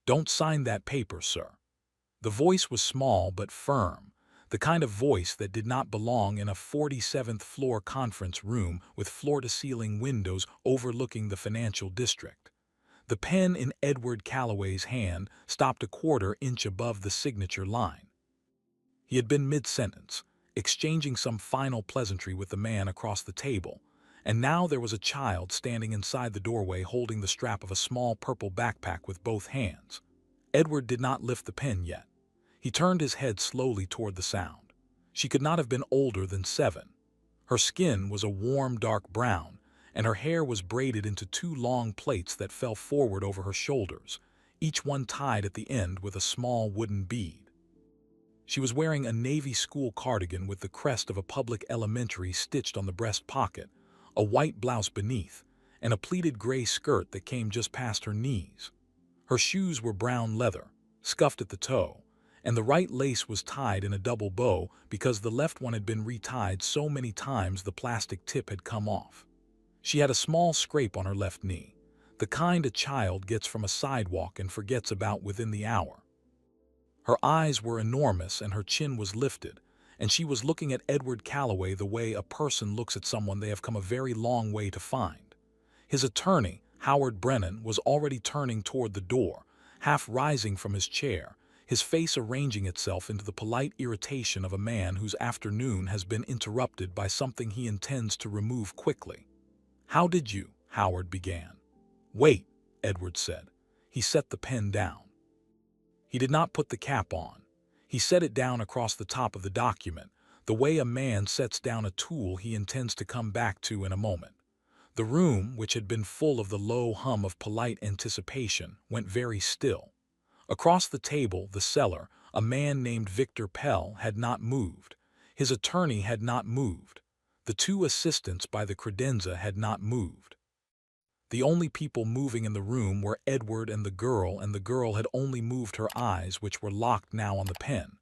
"Don't sign that paper, sir." The voice was small but firm, the kind of voice that did not belong in a 47th floor conference room with floor-to-ceiling windows overlooking the financial district. The pen in Edward Calloway's hand stopped a quarter-inch above the signature line. He had been mid-sentence, exchanging some final pleasantry with the man across the table, and now there was a child standing inside the doorway holding the strap of a small purple backpack with both hands. Edward did not lift the pen yet. He turned his head slowly toward the sound. She could not have been older than 7. Her skin was a warm dark brown, and her hair was braided into 2 long plaits that fell forward over her shoulders, each one tied at the end with a small wooden bead. She was wearing a navy school cardigan with the crest of a public elementary stitched on the breast pocket, a white blouse beneath, and a pleated gray skirt that came just past her knees. Her shoes were brown leather, scuffed at the toe, and the right lace was tied in a double bow because the left one had been retied so many times the plastic tip had come off. She had a small scrape on her left knee, the kind a child gets from a sidewalk and forgets about within the hour. Her eyes were enormous and her chin was lifted, and she was looking at Edward Calloway the way a person looks at someone they have come a very long way to find. His attorney, Howard Brennan, was already turning toward the door, half rising from his chair, his face arranging itself into the polite irritation of a man whose afternoon has been interrupted by something he intends to remove quickly. "How did you?" Howard began. "Wait," Edward said. He set the pen down. He did not put the cap on. He set it down across the top of the document, the way a man sets down a tool he intends to come back to in a moment. The room, which had been full of the low hum of polite anticipation, went very still. Across the table, the cellar, a man named Victor Pell, had not moved. His attorney had not moved. The 2 assistants by the credenza had not moved. The only people moving in the room were Edward and the girl had only moved her eyes, which were locked now on the pen.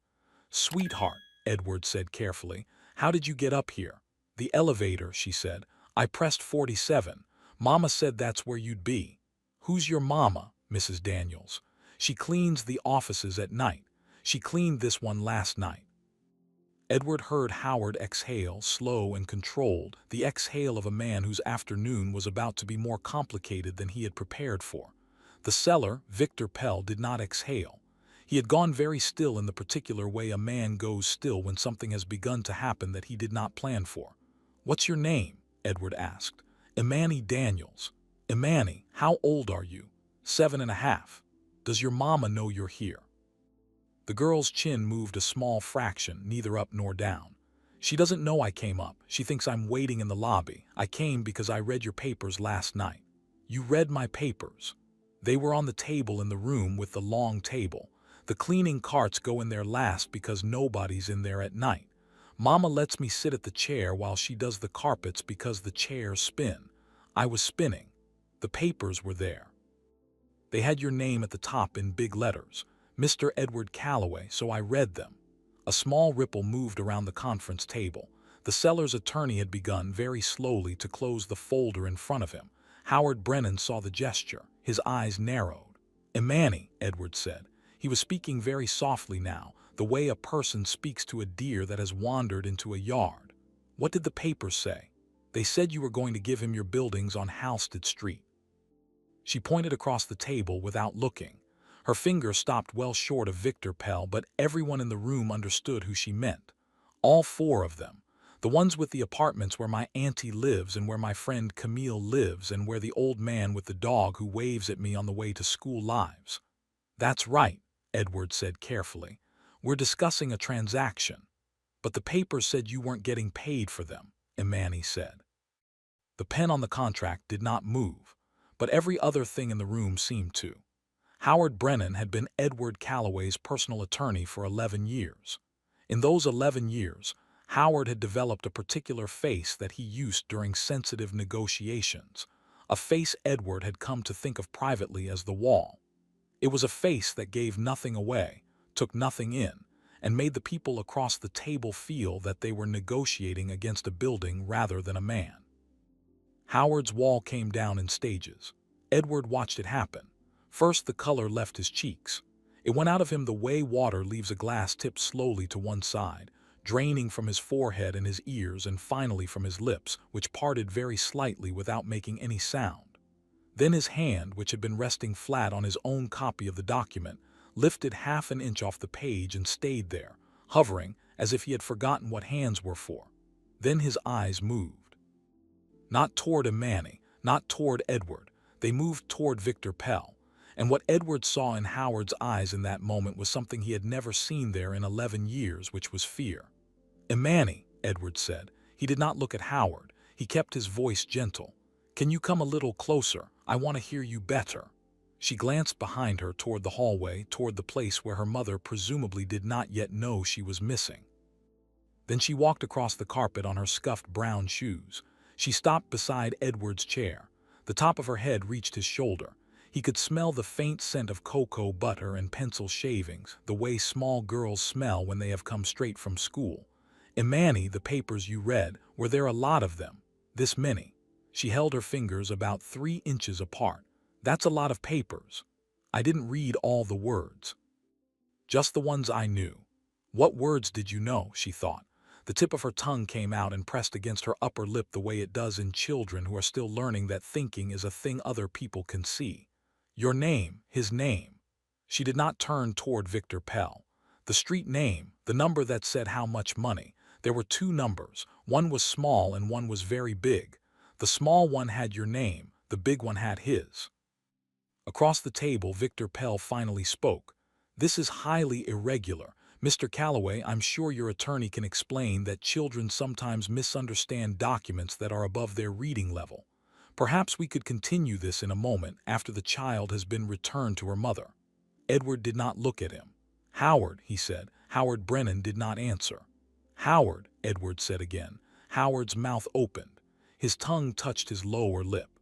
"Sweetheart," Edward said carefully, "how did you get up here?" "The elevator," she said. "I pressed 47. Mama said that's where you'd be." "Who's your mama?" "Mrs. Daniels. She cleans the offices at night. She cleaned this one last night." Edward heard Howard exhale, slow and controlled, the exhale of a man whose afternoon was about to be more complicated than he had prepared for. The cellar, Victor Pell, did not exhale. He had gone very still in the particular way a man goes still when something has begun to happen that he did not plan for. "What's your name?" Edward asked. "Imani Daniels." "Imani, how old are you?" 7.5. "Does your mama know you're here?" The girl's chin moved a small fraction, neither up nor down. "She doesn't know I came up. She thinks I'm waiting in the lobby. I came because I read your papers last night." "You read my papers?" "They were on the table in the room with the long table. The cleaning carts go in there last because nobody's in there at night. Mama lets me sit at the chair while she does the carpets because the chairs spin. I was spinning. The papers were there. They had your name at the top in big letters, Mr. Edward Calloway, so I read them." A small ripple moved around the conference table. The cellar's attorney had begun very slowly to close the folder in front of him. Howard Brennan saw the gesture. His eyes narrowed. "Imani," Edward said. He was speaking very softly now, the way a person speaks to a deer that has wandered into a yard. "What did the papers say?" "They said you were going to give him your buildings on Halsted Street." She pointed across the table without looking. Her finger stopped well short of Victor Pell, but everyone in the room understood who she meant. "All 4 of them. The ones with the apartments where my auntie lives and where my friend Camille lives and where the old man with the dog who waves at me on the way to school lives." "That's right," Edward said carefully. "We're discussing a transaction." "But the papers said you weren't getting paid for them," Imani said. The pen on the contract did not move, but every other thing in the room seemed to. Howard Brennan had been Edward Calloway's personal attorney for 11 years. In those 11 years, Howard had developed a particular face that he used during sensitive negotiations, a face Edward had come to think of privately as the wall. It was a face that gave nothing away, took nothing in, and made the people across the table feel that they were negotiating against a building rather than a man. Howard's wall came down in stages. Edward watched it happen. First, the color left his cheeks. It went out of him the way water leaves a glass tipped slowly to one side, draining from his forehead and his ears and finally from his lips, which parted very slightly without making any sound. Then his hand, which had been resting flat on his own copy of the document, lifted half an inch off the page and stayed there, hovering as if he had forgotten what hands were for. Then his eyes moved. Not toward Imani, not toward Edward. They moved toward Victor Pell. And what Edward saw in Howard's eyes in that moment was something he had never seen there in 11 years, which was fear. "Imani," Edward said. He did not look at Howard. He kept his voice gentle. "Can you come a little closer? I want to hear you better." She glanced behind her toward the hallway, toward the place where her mother presumably did not yet know she was missing. Then she walked across the carpet on her scuffed brown shoes. She stopped beside Edward's chair. The top of her head reached his shoulder. He could smell the faint scent of cocoa butter and pencil shavings, the way small girls smell when they have come straight from school. "Imani, the papers you read, were there a lot of them? This many?" She held her fingers about 3 inches apart. "That's a lot of papers." "I didn't read all the words. Just the ones I knew." "What words did you know?" she thought. The tip of her tongue came out and pressed against her upper lip the way it does in children who are still learning that thinking is a thing other people can see. "Your name, his name." She did not turn toward Victor Pell. "The street name, the number that said how much money." There were 2 numbers. One was small and one was very big. The small one had your name, the big one had his. Across the table, Victor Pell finally spoke. "This is highly irregular. Mr. Calloway, I'm sure your attorney can explain that children sometimes misunderstand documents that are above their reading level. Perhaps we could continue this in a moment after the child has been returned to her mother." Edward did not look at him. "Howard," he said. Howard Brennan did not answer. "Howard," Edward said again. Howard's mouth opened. His tongue touched his lower lip.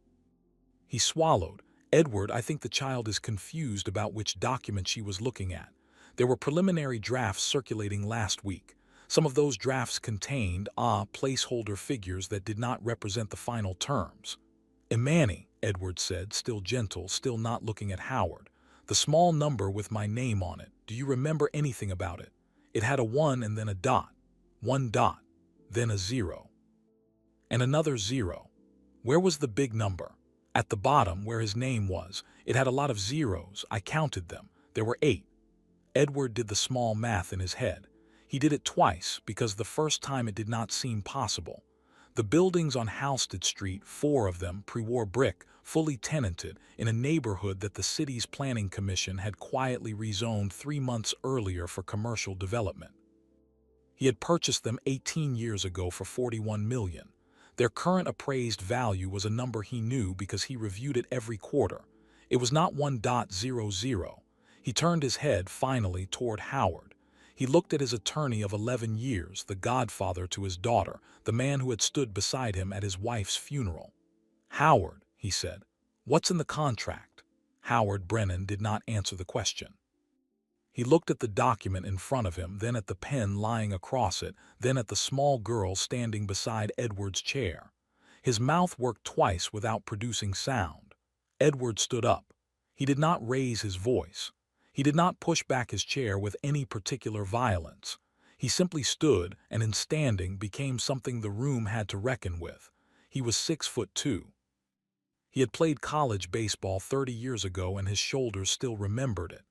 He swallowed. "Edward, I think the child is confused about which document she was looking at. There were preliminary drafts circulating last week. Some of those drafts contained, placeholder figures that did not represent the final terms." "Imani," Edward said, still gentle, still not looking at Howard. "The small number with my name on it, do you remember anything about it? It had a 1 and then a dot. 1 dot. Then a 0. And another 0. Where was the big number?" "At the bottom, where his name was. It had a lot of zeros. I counted them. There were 8. Edward did the small math in his head. He did it twice because the first time it did not seem possible. The buildings on Halsted Street, 4 of them, pre-war brick, fully tenanted, in a neighborhood that the city's planning commission had quietly rezoned 3 months earlier for commercial development. He had purchased them 18 years ago for $41 million. Their current appraised value was a number he knew because he reviewed it every quarter. It was not 1.00. He turned his head finally toward Howard. He looked at his attorney of 11 years, the godfather to his daughter, the man who had stood beside him at his wife's funeral. "Howard," he said, "what's in the contract?" Howard Brennan did not answer the question. He looked at the document in front of him, then at the pen lying across it, then at the small girl standing beside Edward's chair. His mouth worked twice without producing sound. Edward stood up. He did not raise his voice. He did not push back his chair with any particular violence. He simply stood, and in standing became something the room had to reckon with. He was 6'2". He had played college baseball 30 years ago and his shoulders still remembered it.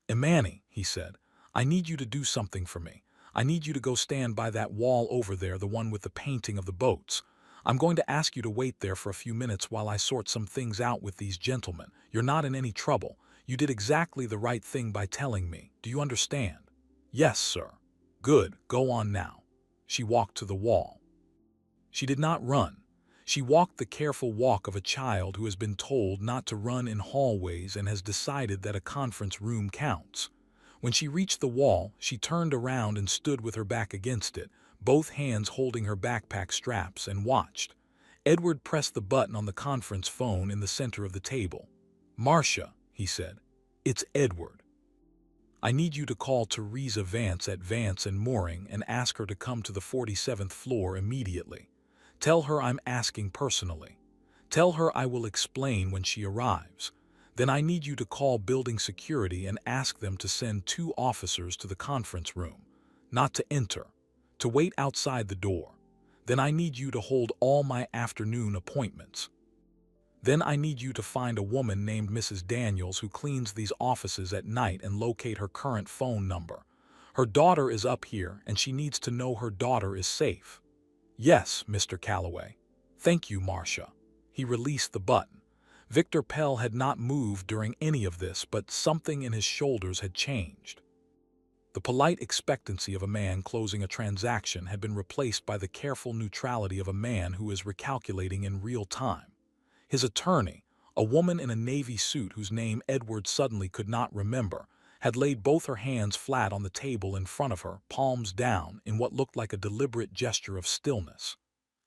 "Imani," he said, "I need you to do something for me. I need you to go stand by that wall over there, the one with the painting of the boats. I'm going to ask you to wait there for a few minutes while I sort some things out with these gentlemen. You're not in any trouble. You did exactly the right thing by telling me. Do you understand?" "Yes, sir." "Good. Go on now." She walked to the wall. She did not run. She walked the careful walk of a child who has been told not to run in hallways and has decided that a conference room counts. When she reached the wall, she turned around and stood with her back against it, both hands holding her backpack straps, and watched. Edward pressed the button on the conference phone in the center of the table. "Marcia," he said. "It's Edward. I need you to call Teresa Vance at Vance and Mooring and ask her to come to the 47th floor immediately. Tell her I'm asking personally. Tell her I will explain when she arrives. Then I need you to call building security and ask them to send 2 officers to the conference room, not to enter, to wait outside the door. Then I need you to hold all my afternoon appointments. Then I need you to find a woman named Mrs. Daniels who cleans these offices at night and locate her current phone number. Her daughter is up here and she needs to know her daughter is safe. Yes, Mr. Calloway. Thank you, Marcia. He released the button. Victor Pell had not moved during any of this, but something in his shoulders had changed. The polite expectancy of a man closing a transaction had been replaced by the careful neutrality of a man who is recalculating in real time. His attorney, a woman in a navy suit whose name Edward suddenly could not remember, had laid both her hands flat on the table in front of her, palms down, in what looked like a deliberate gesture of stillness.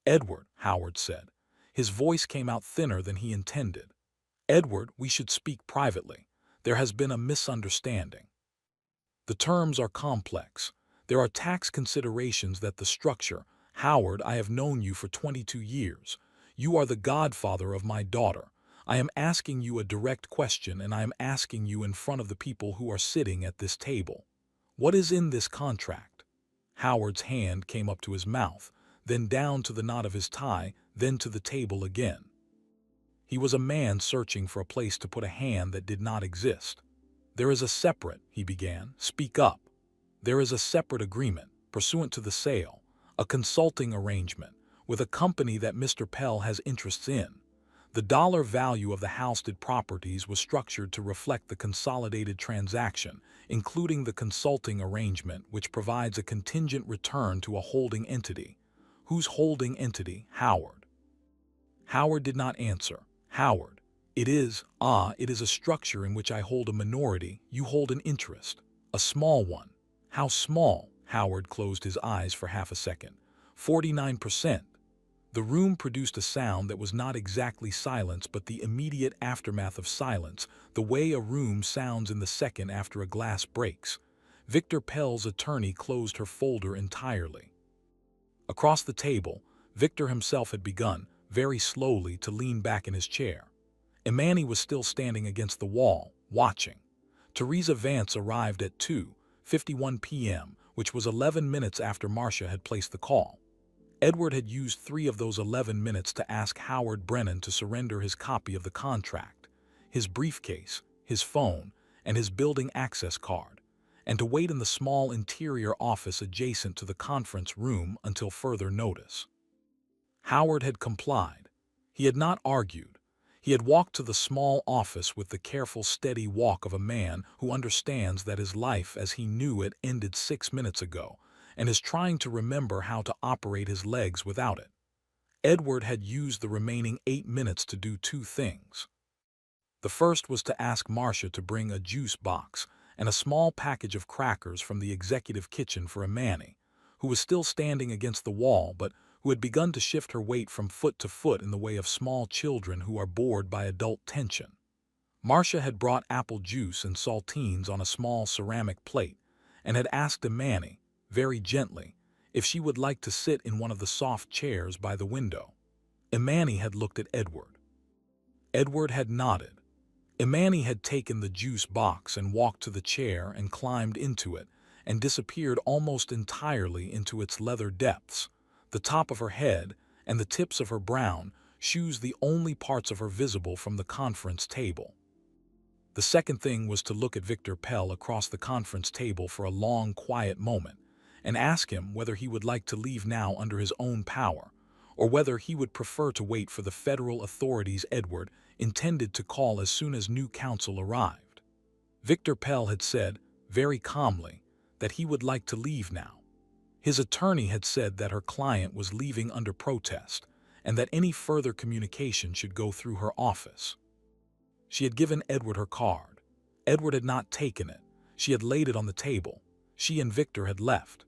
"Edward," Howard said. His voice came out thinner than he intended. "Edward, we should speak privately. There has been a misunderstanding. The terms are complex. There are tax considerations that the structure. Howard, I have known you for 22 years. You are the godfather of my daughter. I am asking you a direct question, and I am asking you in front of the people who are sitting at this table. What is in this contract?" Howard's hand came up to his mouth, then down to the knot of his tie, then to the table again. He was a man searching for a place to put a hand that did not exist. "There is a separate," he began. "Speak up. There is a separate agreement, pursuant to the sale, a consulting arrangement, with a company that Mr. Pell has interests in. The dollar value of the housed properties was structured to reflect the consolidated transaction, including the consulting arrangement, which provides a contingent return to a holding entity." "Whose holding entity, Howard?" Howard did not answer. "Howard, it is a structure in which I hold a minority, you hold an interest. A small one." "How small?" Howard closed his eyes for half a second. 49%. The room produced a sound that was not exactly silence, but the immediate aftermath of silence, the way a room sounds in the second after a glass breaks. Victor Pell's attorney closed her folder entirely. Across the table, Victor himself had begun, very slowly, to lean back in his chair. Imani was still standing against the wall, watching. Teresa Vance arrived at 2:51 p.m., which was 11 minutes after Marcia had placed the call. Edward had used 3 of those 11 minutes to ask Howard Brennan to surrender his copy of the contract, his briefcase, his phone, and his building access card, and to wait in the small interior office adjacent to the conference room until further notice. Howard had complied. He had not argued. He had walked to the small office with the careful, steady walk of a man who understands that his life as he knew it ended 6 minutes ago, and is trying to remember how to operate his legs without it. Edward had used the remaining 8 minutes to do 2 things. The first was to ask Marcia to bring a juice box and a small package of crackers from the executive kitchen for Imani, who was still standing against the wall but who had begun to shift her weight from foot to foot in the way of small children who are bored by adult tension. Marcia had brought apple juice and saltines on a small ceramic plate and had asked Imani, very gently, if she would like to sit in one of the soft chairs by the window. Imani had looked at Edward. Edward had nodded. Imani had taken the juice box and walked to the chair and climbed into it and disappeared almost entirely into its leather depths, the top of her head and the tips of her brown shoes the only parts of her visible from the conference table. The second thing was to look at Victor Pell across the conference table for a long, quiet moment and ask him whether he would like to leave now under his own power, or whether he would prefer to wait for the federal authorities Edward intended to call as soon as new counsel arrived. Victor Pell had said, very calmly, that he would like to leave now. His attorney had said that her client was leaving under protest and that any further communication should go through her office. She had given Edward her card. Edward had not taken it. She had laid it on the table. She and Victor had left.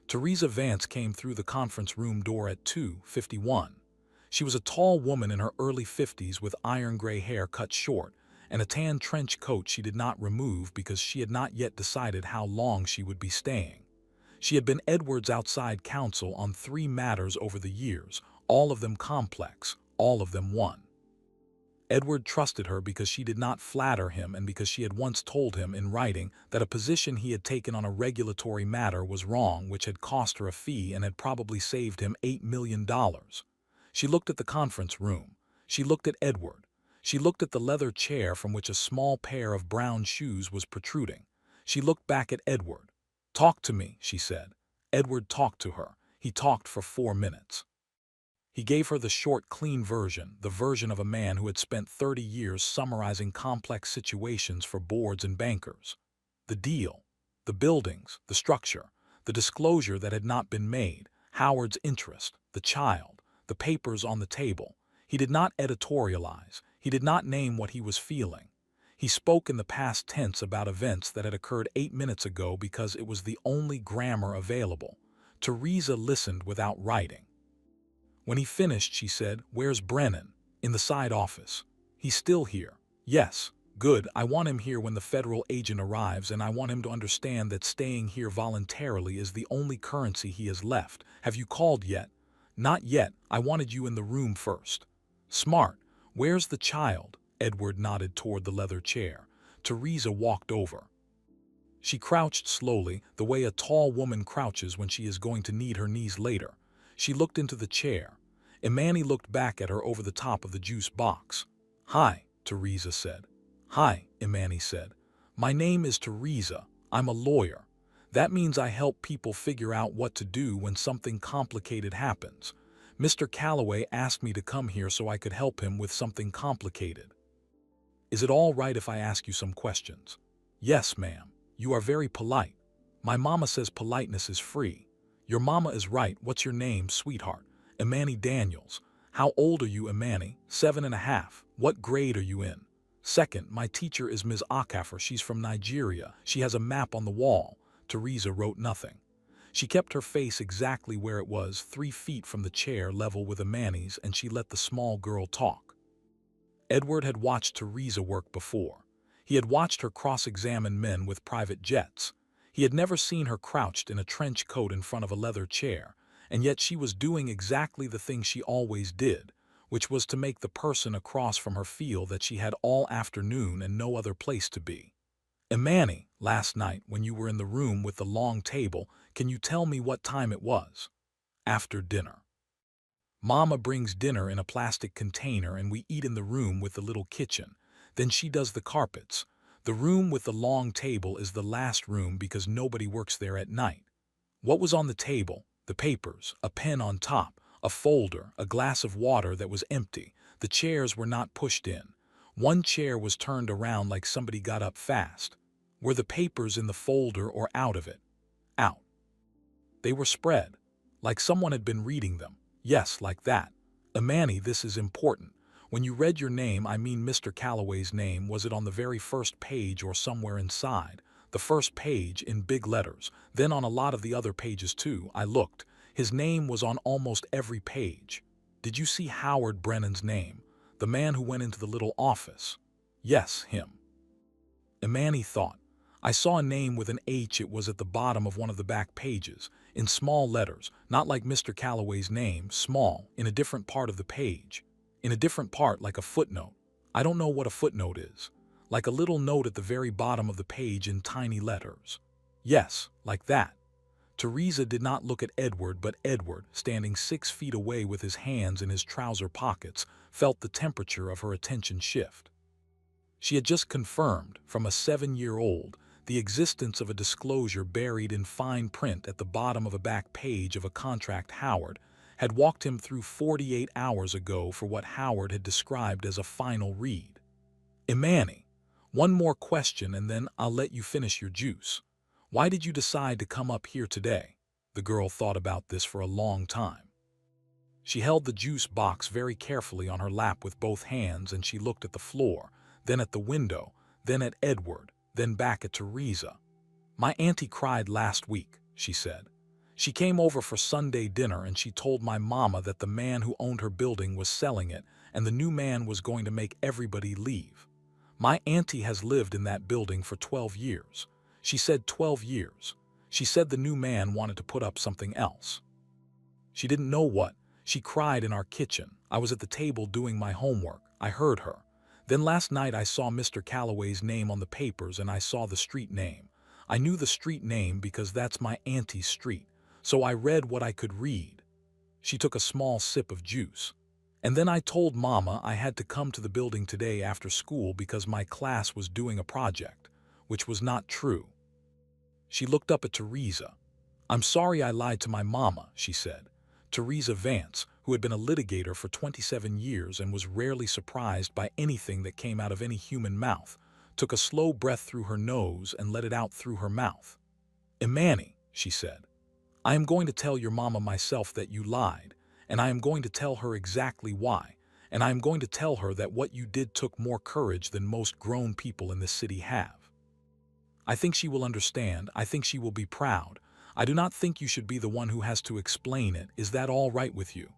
Teresa Vance came through the conference room door at 2:51. She was a tall woman in her early 50s with iron gray hair cut short and a tan trench coat she did not remove because she had not yet decided how long she would be staying. She had been Edward's outside counsel on 3 matters over the years, all of them complex, all of them one. Edward trusted her because she did not flatter him and because she had once told him in writing that a position he had taken on a regulatory matter was wrong, which had cost her a fee and had probably saved him $8 million. She looked at the conference room. She looked at Edward. She looked at the leather chair from which a small pair of brown shoes was protruding. She looked back at Edward. "Talk to me," she said. Edward talked to her. He talked for 4 minutes. He gave her the short, clean version, the version of a man who had spent 30 years summarizing complex situations for boards and bankers. The deal, the buildings, the structure, the disclosure that had not been made, Howard's interest, the child, the papers on the table. He did not editorialize. He did not name what he was feeling. He spoke in the past tense about events that had occurred 8 minutes ago because it was the only grammar available. Teresa listened without writing. When he finished, she said, "Where's Brennan?" "In the side office." "He's still here?" "Yes." "Good. I want him here when the federal agent arrives, and I want him to understand that staying here voluntarily is the only currency he has left. Have you called yet?" "Not yet. I wanted you in the room first." "Smart. Where's the child?" Edward nodded toward the leather chair. Teresa walked over. She crouched slowly, the way a tall woman crouches when she is going to need her knees later. She looked into the chair. Imani looked back at her over the top of the juice box. "Hi," Teresa said. "Hi," Imani said. "My name is Teresa. I'm a lawyer. That means I help people figure out what to do when something complicated happens. Mr. Calloway asked me to come here so I could help him with something complicated. Is it all right if I ask you some questions?" "Yes, ma'am. You are very polite. My mama says politeness is free." "Your mama is right. What's your name, sweetheart?" "Imani Daniels." "How old are you, Imani?" 7.5. "What grade are you in?" "Second. My teacher is Ms. Akafor. She's from Nigeria. She has a map on the wall." Teresa wrote nothing. She kept her face exactly where it was, 3 feet from the chair level with Imani's, and she let the small girl talk. Edward had watched Teresa work before. He had watched her cross-examine men with private jets. He had never seen her crouched in a trench coat in front of a leather chair, and yet she was doing exactly the thing she always did, which was to make the person across from her feel that she had all afternoon and no other place to be. "Imani, last night when you were in the room with the long table, can you tell me what time it was?" "After dinner. Mama brings dinner in a plastic container and we eat in the room with the little kitchen. Then she does the carpets. The room with the long table is the last room because nobody works there at night." "What was on the table?" "The papers, a pen on top, a folder, a glass of water that was empty. The chairs were not pushed in. One chair was turned around like somebody got up fast." "Were the papers in the folder or out of it?" "Out." "They were spread, like someone had been reading them." "Yes, like that." "Imani, this is important. When you read your name, I mean Mr. Calloway's name, was it on the very first page or somewhere inside?" "The first page, in big letters. Then on a lot of the other pages too." I looked. His name was on almost every page." "Did you see Howard Brennan's name? The man who went into the little office?" "Yes, him." Imani thought. "I saw a name with an H. It was at the bottom of one of the back pages, in small letters, not like Mr. Calloway's name, small, in a different part of the page. In a different part, like a footnote. I don't know what a footnote is. Like a little note at the very bottom of the page in tiny letters." "Yes, like that." Teresa did not look at Edward, but Edward, standing 6 feet away with his hands in his trouser pockets, felt the temperature of her attention shift. She had just confirmed, from a 7-year-old, the existence of a disclosure buried in fine print at the bottom of a back page of a contract Howard had walked him through 48 hours ago for what Howard had described as a final read. "Imani, one more question and then I'll let you finish your juice. Why did you decide to come up here today?" The girl thought about this for a long time. She held the juice box very carefully on her lap with both hands, and she looked at the floor, then at the window, then at Edward, then back at Teresa. "My auntie cried last week," she said. "She came over for Sunday dinner and she told my mama that the man who owned her building was selling it and the new man was going to make everybody leave. My auntie has lived in that building for 12 years. She said 12 years. She said the new man wanted to put up something else. She didn't know what. She cried in our kitchen. I was at the table doing my homework. I heard her. Then last night I saw Mr. Calloway's name on the papers and I saw the street name. I knew the street name because that's my auntie's street, so I read what I could read. She took a small sip of juice. And then I told Mama I had to come to the building today after school because my class was doing a project, which was not true. She looked up at Teresa. I'm sorry I lied to my mama, she said. Teresa Vance, who had been a litigator for 27 years and was rarely surprised by anything that came out of any human mouth, took a slow breath through her nose and let it out through her mouth. Imani, she said, I am going to tell your mama myself that you lied, and I am going to tell her exactly why, and I am going to tell her that what you did took more courage than most grown people in this city have. I think she will understand. I think she will be proud. I do not think you should be the one who has to explain it. Is that all right with you?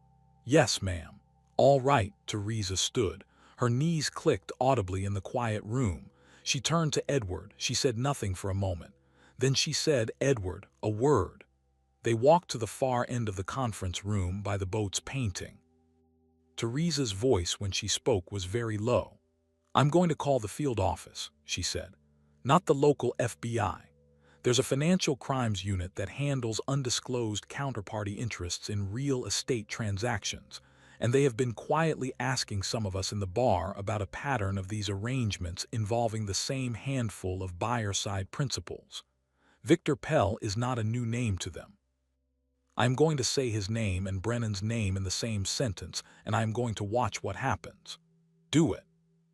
Yes, ma'am. All right, Teresa stood. Her knees clicked audibly in the quiet room. She turned to Edward. She said nothing for a moment. Then she said, Edward, a word. They walked to the far end of the conference room by the boat's painting. Teresa's voice when she spoke was very low. I'm going to call the field office, she said. Not the local FBI. There's a financial crimes unit that handles undisclosed counterparty interests in real estate transactions, and they have been quietly asking some of us in the bar about a pattern of these arrangements involving the same handful of buyer-side principals. Victor Pell is not a new name to them. I am going to say his name and Brennan's name in the same sentence, and I am going to watch what happens. Do it.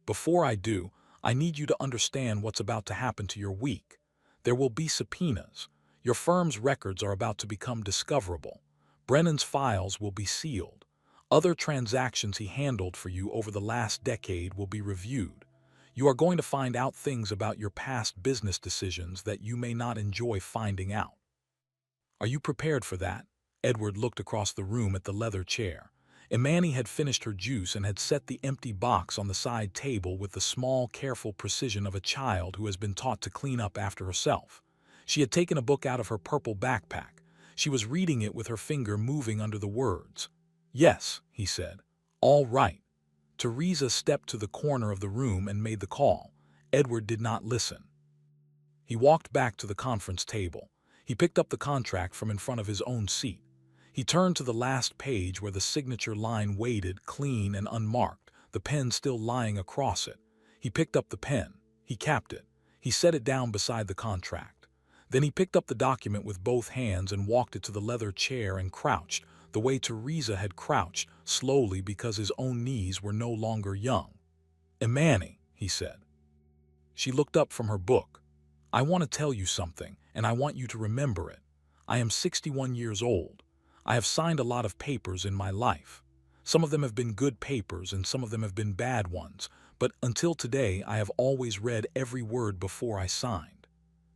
Before I do, I need you to understand what's about to happen to your week. There will be subpoenas. Your firm's records are about to become discoverable. Brennan's files will be sealed. Other transactions he handled for you over the last decade will be reviewed. You are going to find out things about your past business decisions that you may not enjoy finding out. Are you prepared for that? Edward looked across the room at the leather chair. Imani had finished her juice and had set the empty box on the side table with the small, careful precision of a child who has been taught to clean up after herself. She had taken a book out of her purple backpack. She was reading it with her finger moving under the words. Yes, he said. All right. Teresa stepped to the corner of the room and made the call. Edward did not listen. He walked back to the conference table. He picked up the contract from in front of his own seat. He turned to the last page where the signature line waited, clean and unmarked, the pen still lying across it. He picked up the pen. He capped it. He set it down beside the contract. Then he picked up the document with both hands and walked it to the leather chair and crouched, the way Teresa had crouched, slowly because his own knees were no longer young. Imani, he said. She looked up from her book. I want to tell you something, and I want you to remember it. I am 61 years old. I have signed a lot of papers in my life. Some of them have been good papers and some of them have been bad ones, but until today I have always read every word before I signed.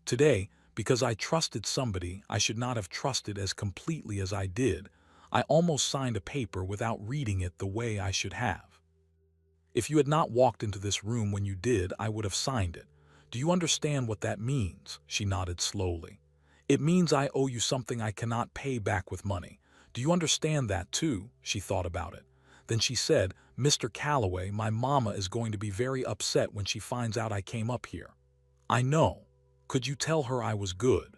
Today, because I trusted somebody I should not have trusted as completely as I did, I almost signed a paper without reading it the way I should have. If you had not walked into this room when you did, I would have signed it. Do you understand what that means? She nodded slowly. It means I owe you something I cannot pay back with money. Do you understand that too? She thought about it. Then she said, Mr. Calloway, my mama is going to be very upset when she finds out I came up here. I know. Could you tell her I was good?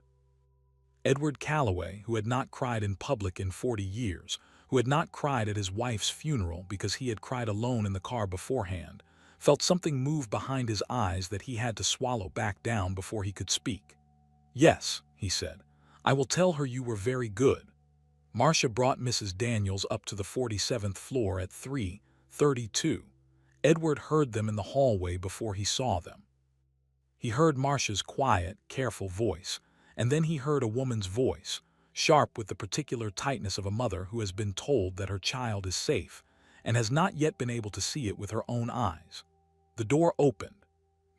Edward Calloway, who had not cried in public in 40 years, who had not cried at his wife's funeral because he had cried alone in the car beforehand, felt something move behind his eyes that he had to swallow back down before he could speak. Yes, he said. I will tell her you were very good. Marcia brought Mrs. Daniels up to the 47th floor at 3:32. Edward heard them in the hallway before he saw them. He heard Marcia's quiet, careful voice, and then he heard a woman's voice, sharp with the particular tightness of a mother who has been told that her child is safe and has not yet been able to see it with her own eyes. The door opened.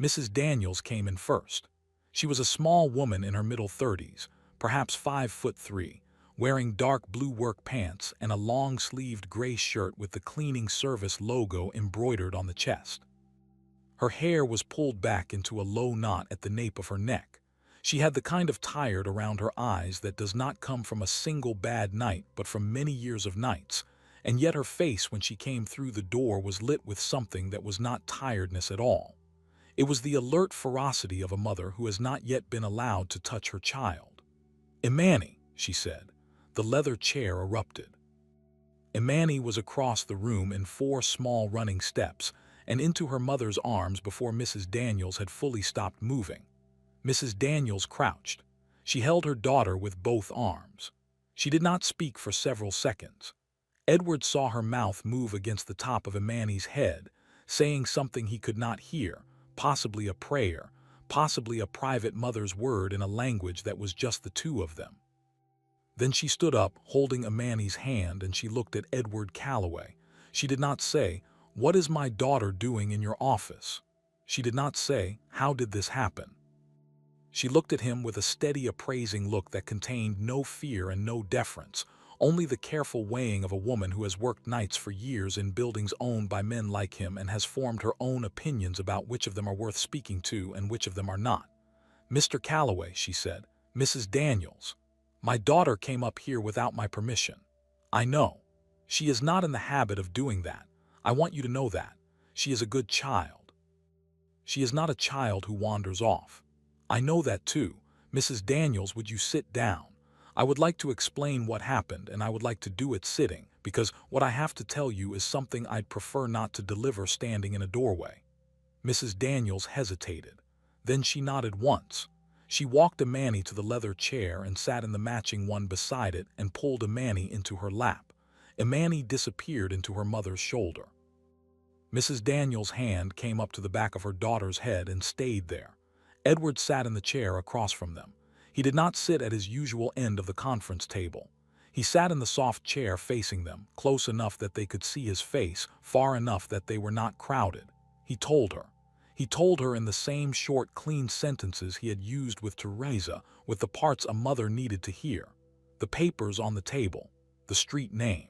Mrs. Daniels came in first. She was a small woman in her middle 30s, perhaps 5'3", wearing dark blue work pants and a long-sleeved gray shirt with the cleaning service logo embroidered on the chest. Her hair was pulled back into a low knot at the nape of her neck. She had the kind of tired around her eyes that does not come from a single bad night but from many years of nights, and yet her face when she came through the door was lit with something that was not tiredness at all. It was the alert ferocity of a mother who has not yet been allowed to touch her child. "Imani," she said. The leather chair erupted. Imani was across the room in 4 small running steps and into her mother's arms before Mrs. Daniels had fully stopped moving. Mrs. Daniels crouched. She held her daughter with both arms. She did not speak for several seconds. Edward saw her mouth move against the top of Imani's head, saying something he could not hear, possibly a prayer, possibly a private mother's word in a language that was just the two of them. Then she stood up, holding Imani's hand, and she looked at Edward Calloway. She did not say, "What is my daughter doing in your office?" She did not say, "How did this happen?" She looked at him with a steady, appraising look that contained no fear and no deference, only the careful weighing of a woman who has worked nights for years in buildings owned by men like him and has formed her own opinions about which of them are worth speaking to and which of them are not. "Mr. Calloway," she said, "Mrs. Daniels, my daughter came up here without my permission. I know. She is not in the habit of doing that. I want you to know that. She is a good child. She is not a child who wanders off. I know that too. Mrs. Daniels, would you sit down? I would like to explain what happened, and I would like to do it sitting, because what I have to tell you is something I'd prefer not to deliver standing in a doorway." Mrs. Daniels hesitated. Then she nodded once. She walked Imani to the leather chair and sat in the matching one beside it and pulled Imani into her lap. Imani disappeared into her mother's shoulder. Mrs. Daniels' hand came up to the back of her daughter's head and stayed there. Edward sat in the chair across from them. He did not sit at his usual end of the conference table. He sat in the soft chair facing them, close enough that they could see his face, far enough that they were not crowded. He told her. He told her in the same short, clean sentences he had used with Teresa, with the parts a mother needed to hear. The papers on the table, the street name.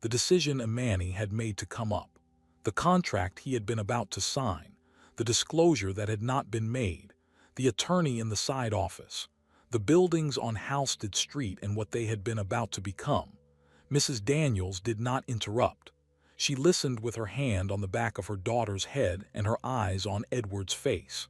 The decision Imani had made to come up. The contract he had been about to sign. The disclosure that had not been made. The attorney in the side office. The buildings on Halsted Street and what they had been about to become. Mrs. Daniels did not interrupt. She listened with her hand on the back of her daughter's head and her eyes on Edward's face.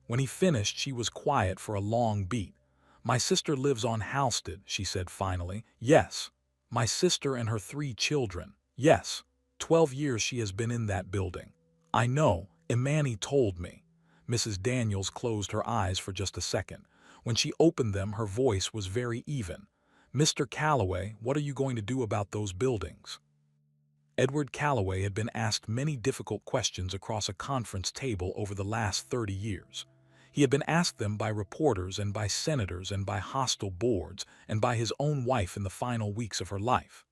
When he finished, she was quiet for a long beat. "My sister lives on Halsted," she said finally. "Yes. My sister and her 3 children. Yes. 12 years she has been in that building. I know, Imani told me." Mrs. Daniels closed her eyes for just a second. When she opened them, her voice was very even. "Mr. Calloway, what are you going to do about those buildings?" Edward Calloway had been asked many difficult questions across a conference table over the last 30 years. He had been asked them by reporters and by senators and by hostile boards and by his own wife in the final weeks of her life.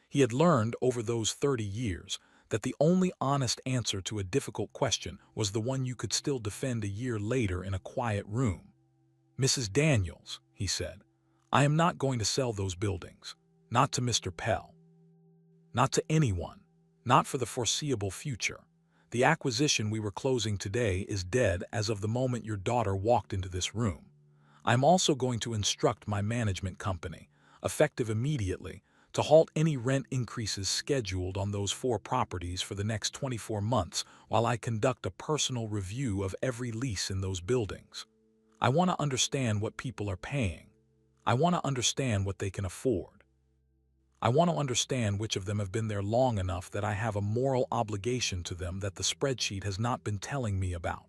He had learned over those 30 years that the only honest answer to a difficult question was the one you could still defend a year later in a quiet room. "Mrs. Daniels," he said, "I am not going to sell those buildings. Not to Mr. Pell. Not to anyone. Not for the foreseeable future. The acquisition we were closing today is dead as of the moment your daughter walked into this room. I am also going to instruct my management company, effective immediately, to halt any rent increases scheduled on those 4 properties for the next 24 months while I conduct a personal review of every lease in those buildings. I want to understand what people are paying. I want to understand what they can afford. I want to understand which of them have been there long enough that I have a moral obligation to them that the spreadsheet has not been telling me about."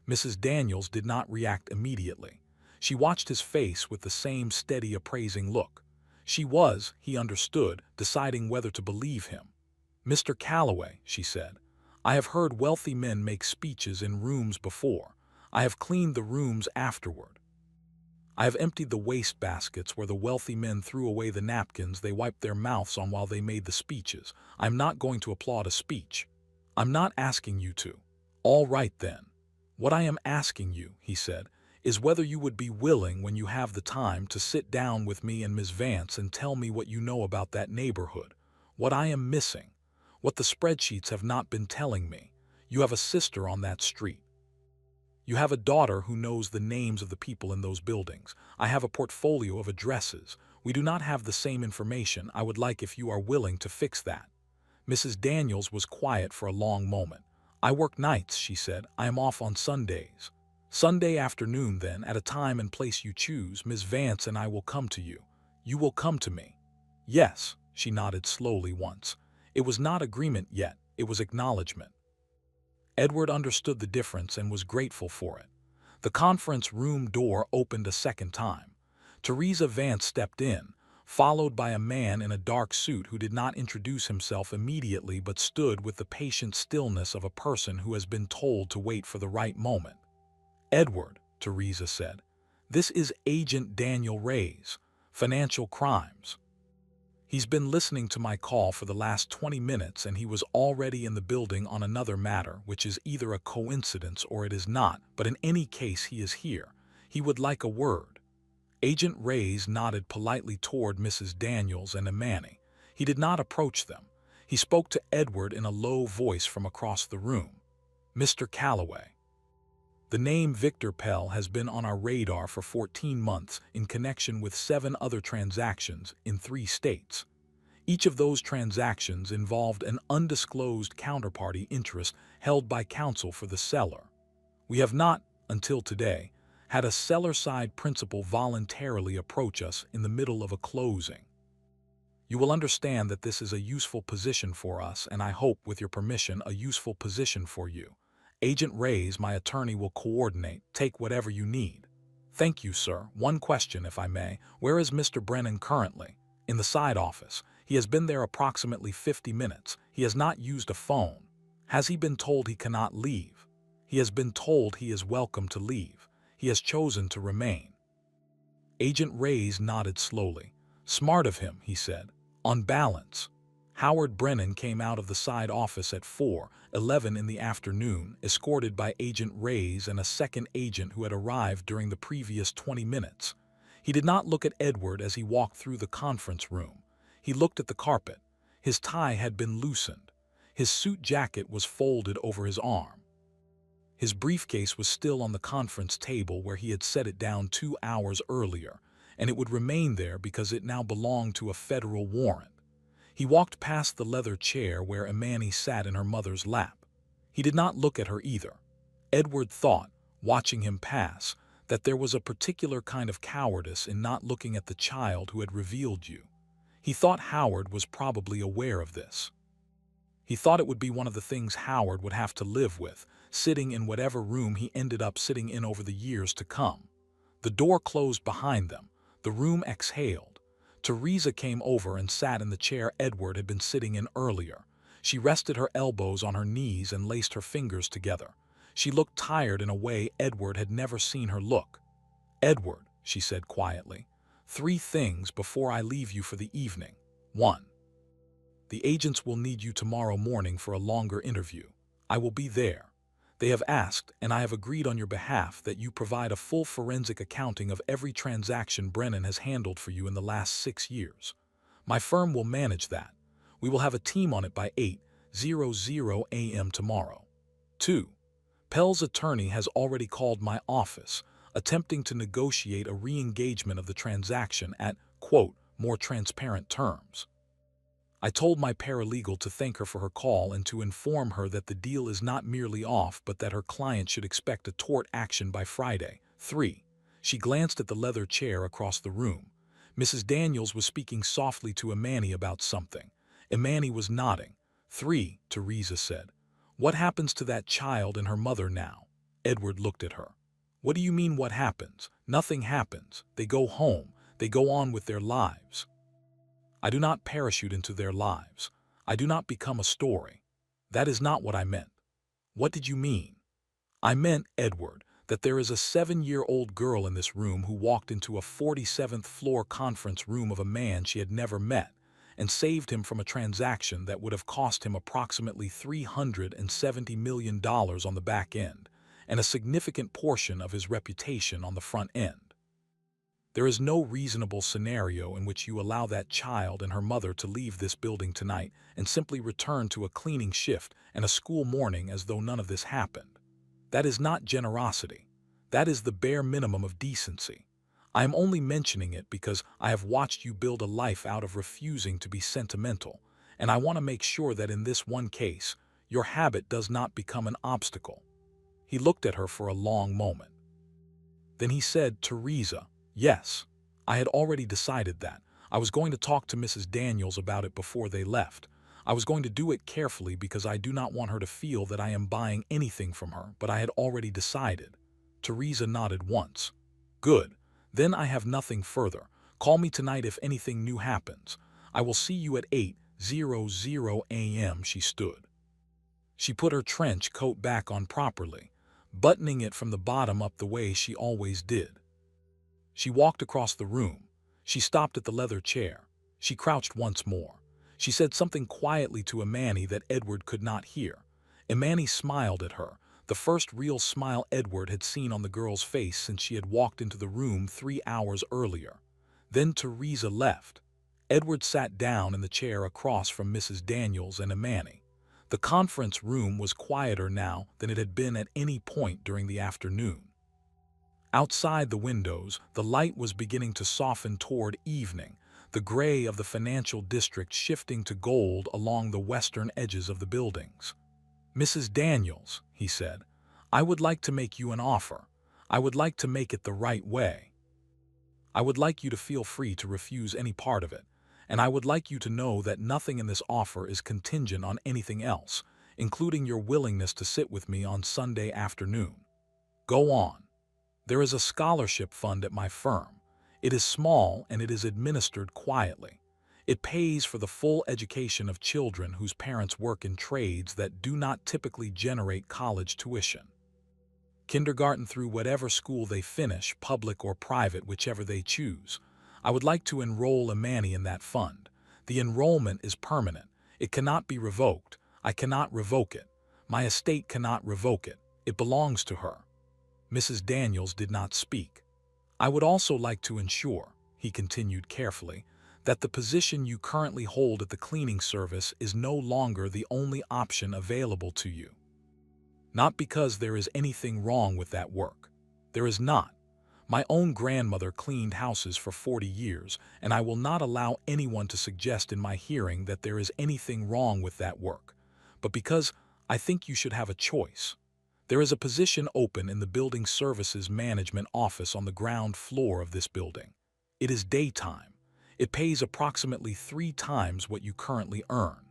Mrs. Daniels did not react immediately. She watched his face with the same steady, appraising look. She was, he understood, deciding whether to believe him. "Mr. Calloway," she said, "I have heard wealthy men make speeches in rooms before. I have cleaned the rooms afterward. I have emptied the waste baskets where the wealthy men threw away the napkins they wiped their mouths on while they made the speeches. I'm not going to applaud a speech. I'm not asking you to. All right then. What I am asking you," he said, "is whether you would be willing, when you have the time, to sit down with me and Miss Vance and tell me what you know about that neighborhood, what I am missing, what the spreadsheets have not been telling me. You have a sister on that street. You have a daughter who knows the names of the people in those buildings. I have a portfolio of addresses. We do not have the same information. I would like if you are willing to fix that." Mrs. Daniels was quiet for a long moment. "I work nights," she said. "I am off on Sundays." "Sunday afternoon, then, at a time and place you choose. Miss Vance and I will come to you. You will come to me." "Yes," she nodded slowly once. It was not agreement yet, it was acknowledgement. Edward understood the difference and was grateful for it. The conference room door opened a second time. Teresa Vance stepped in, followed by a man in a dark suit who did not introduce himself immediately but stood with the patient stillness of a person who has been told to wait for the right moment. "Edward," Teresa said, "this is Agent Daniel Reyes, Financial Crimes. He's been listening to my call for the last 20 minutes and he was already in the building on another matter, which is either a coincidence or it is not, but in any case he is here. He would like a word." Agent Reyes nodded politely toward Mrs. Daniels and Imani. He did not approach them. He spoke to Edward in a low voice from across the room. "Mr. Calloway. The name Victor Pell has been on our radar for 14 months in connection with 7 other transactions in 3 states. Each of those transactions involved an undisclosed counterparty interest held by counsel for the seller. We have not, until today, had a seller-side principal voluntarily approach us in the middle of a closing. You will understand that this is a useful position for us, and I hope, with your permission, a useful position for you. Agent Reyes, my attorney, will coordinate. Take whatever you need." "Thank you, sir. One question, if I may. Where is Mr. Brennan currently?" "In the side office. He has been there approximately 50 minutes. He has not used a phone." "Has he been told he cannot leave?" "He has been told he is welcome to leave. He has chosen to remain." Agent Reyes nodded slowly. "Smart of him," he said. "On balance." Howard Brennan came out of the side office at 4:11 in the afternoon, escorted by Agent Reyes and a second agent who had arrived during the previous 20 minutes. He did not look at Edward as he walked through the conference room. He looked at the carpet. His tie had been loosened. His suit jacket was folded over his arm. His briefcase was still on the conference table where he had set it down 2 hours earlier, and it would remain there because it now belonged to a federal warrant. He walked past the leather chair where Imani sat in her mother's lap. He did not look at her either. Edward thought, watching him pass, that there was a particular kind of cowardice in not looking at the child who had revealed you. He thought Howard was probably aware of this. He thought it would be one of the things Howard would have to live with, sitting in whatever room he ended up sitting in over the years to come. The door closed behind them. The room exhaled. Teresa came over and sat in the chair Edward had been sitting in earlier. She rested her elbows on her knees and laced her fingers together. She looked tired in a way Edward had never seen her look. "Edward," she said quietly, "3 things before I leave you for the evening. 1. The agents will need you tomorrow morning for a longer interview. I will be there. They have asked, and I have agreed on your behalf, that you provide a full forensic accounting of every transaction Brennan has handled for you in the last 6 years. My firm will manage that. We will have a team on it by 8:00 a.m. tomorrow. 2. Pell's attorney has already called my office, attempting to negotiate a re-engagement of the transaction at, quote, more transparent terms. I told my paralegal to thank her for her call and to inform her that the deal is not merely off but that her client should expect a tort action by Friday. 3. She glanced at the leather chair across the room. Mrs. Daniels was speaking softly to Imani about something. Imani was nodding. 3, Teresa said. "What happens to that child and her mother now?" Edward looked at her. "What do you mean what happens? Nothing happens. They go home. They go on with their lives. I do not parachute into their lives. I do not become a story. That is not what I meant." "What did you mean?" "I meant, Edward, that there is a 7-year-old girl in this room who walked into a 47th floor conference room of a man she had never met and saved him from a transaction that would have cost him approximately $370 million on the back end and a significant portion of his reputation on the front end. There is no reasonable scenario in which you allow that child and her mother to leave this building tonight and simply return to a cleaning shift and a school morning as though none of this happened. That is not generosity. That is the bare minimum of decency. I am only mentioning it because I have watched you build a life out of refusing to be sentimental, and I want to make sure that in this one case, your habit does not become an obstacle." He looked at her for a long moment. Then he said, "Teresa, yes, I had already decided that. I was going to talk to Mrs. Daniels about it before they left. I was going to do it carefully because I do not want her to feel that I am buying anything from her, but I had already decided." Teresa nodded once. "Good. Then I have nothing further. Call me tonight if anything new happens. I will see you at 8:00 a.m. She stood. She put her trench coat back on properly, buttoning it from the bottom up the way she always did. She walked across the room. She stopped at the leather chair. She crouched once more. She said something quietly to Imani that Edward could not hear. Imani smiled at her, the first real smile Edward had seen on the girl's face since she had walked into the room 3 hours earlier. Then Teresa left. Edward sat down in the chair across from Mrs. Daniels and Imani. The conference room was quieter now than it had been at any point during the afternoon. Outside the windows, the light was beginning to soften toward evening, the gray of the financial district shifting to gold along the western edges of the buildings. "Mrs. Daniels," he said, "I would like to make you an offer. I would like to make it the right way. I would like you to feel free to refuse any part of it, and I would like you to know that nothing in this offer is contingent on anything else, including your willingness to sit with me on Sunday afternoon. Go on. There is a scholarship fund at my firm. It is small and it is administered quietly. It pays for the full education of children whose parents work in trades that do not typically generate college tuition. Kindergarten through whatever school they finish, public or private, whichever they choose. I would like to enroll Imani in that fund. The enrollment is permanent. It cannot be revoked. I cannot revoke it. My estate cannot revoke it. It belongs to her." Mrs. Daniels did not speak. "I would also like to ensure," he continued carefully, "that the position you currently hold at the cleaning service is no longer the only option available to you. Not because there is anything wrong with that work. There is not. My own grandmother cleaned houses for 40 years, and I will not allow anyone to suggest in my hearing that there is anything wrong with that work, but because I think you should have a choice. There is a position open in the Building Services Management Office on the ground floor of this building. It is daytime. It pays approximately 3 times what you currently earn.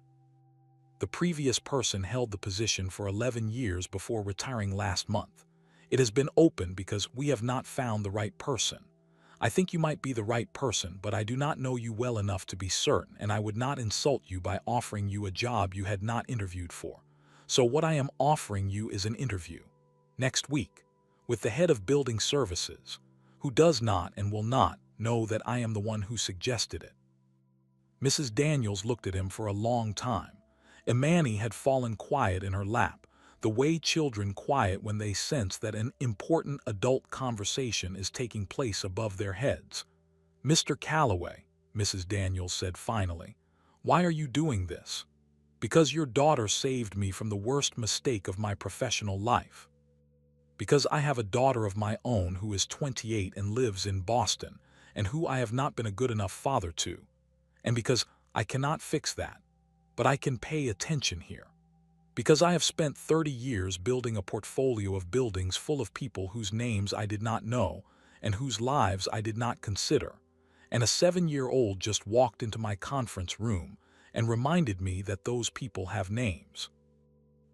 The previous person held the position for 11 years before retiring last month. It has been open because we have not found the right person. I think you might be the right person, but I do not know you well enough to be certain, and I would not insult you by offering you a job you had not interviewed for. So what I am offering you is an interview. Next week, with the head of building services, who does not and will not know that I am the one who suggested it." Mrs. Daniels looked at him for a long time. Imani had fallen quiet in her lap, the way children quiet when they sense that an important adult conversation is taking place above their heads. "Mr. Calloway," Mrs. Daniels said finally, "why are you doing this?" "Because your daughter saved me from the worst mistake of my professional life. Because I have a daughter of my own who is 28 and lives in Boston, and who I have not been a good enough father to. And because I cannot fix that, but I can pay attention here. Because I have spent 30 years building a portfolio of buildings full of people whose names I did not know and whose lives I did not consider. And a 7-year-old just walked into my conference room and reminded me that those people have names.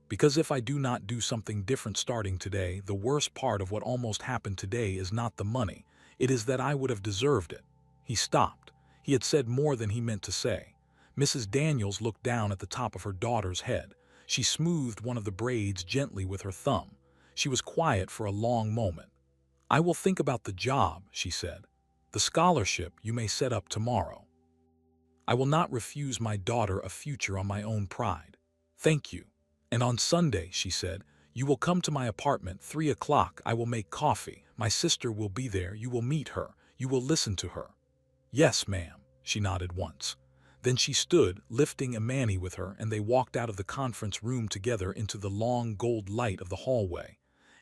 Because if I do not do something different starting today, the worst part of what almost happened today is not the money. It is that I would have deserved it." He stopped. He had said more than he meant to say. Mrs. Daniels looked down at the top of her daughter's head. She smoothed one of the braids gently with her thumb. She was quiet for a long moment. "I will think about the job," she said. "The scholarship you may set up tomorrow. I will not refuse my daughter a future on my own pride. Thank you. And on Sunday," she said, "you will come to my apartment 3 o'clock. I will make coffee. My sister will be there. You will meet her. You will listen to her." "Yes, ma'am," she nodded once. Then she stood, lifting Imani with her, and they walked out of the conference room together into the long gold light of the hallway.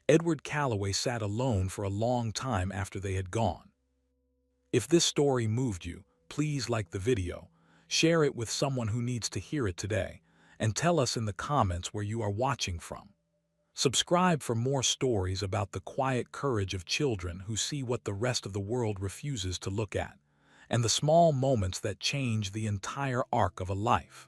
Edward Calloway sat alone for a long time after they had gone. If this story moved you, please like the video, share it with someone who needs to hear it today, and tell us in the comments where you are watching from. Subscribe for more stories about the quiet courage of children who see what the rest of the world refuses to look at, and the small moments that change the entire arc of a life.